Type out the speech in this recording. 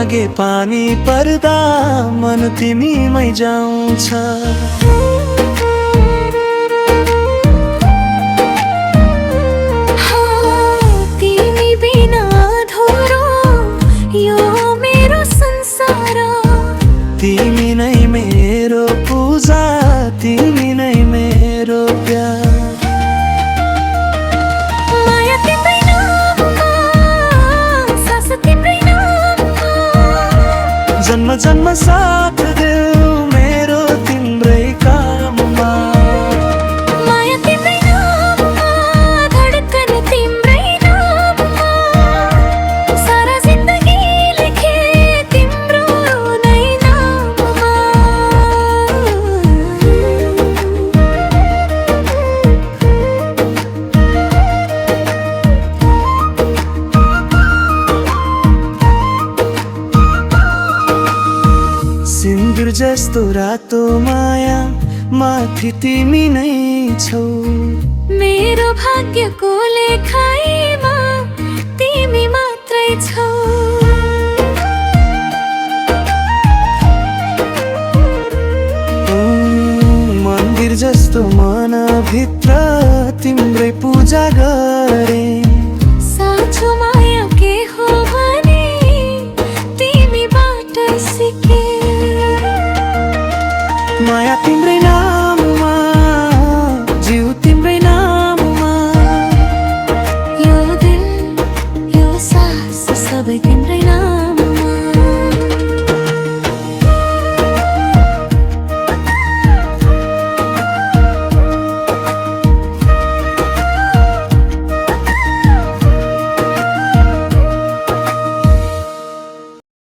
लागे पानी पर्दा मन तिमीमै जाउँछ। तिमी बिना अधुरो यो मेरो संसार। तिमी नै मेरो पूजा, तिमी नै मेरो प्यार। माया तिम्रै नाममा, सास तिम्रै नाममा। जन्म जन्म साथ देऊ मेरो तिम्रै काममा। माया तिम्रै नाममा, धडकन तिम्रै नाममा। सारा जिन्दगी लेखे तिम्रो नै नाममा। सिन्दुर जस्तो रातो माया माथि तिमी नै छौ। मेरो भाग्यको लेखाइमा तिमी मात्रै छौ। मन्दिर जस्तो मनभित्र तिम्रै पूजा गरे।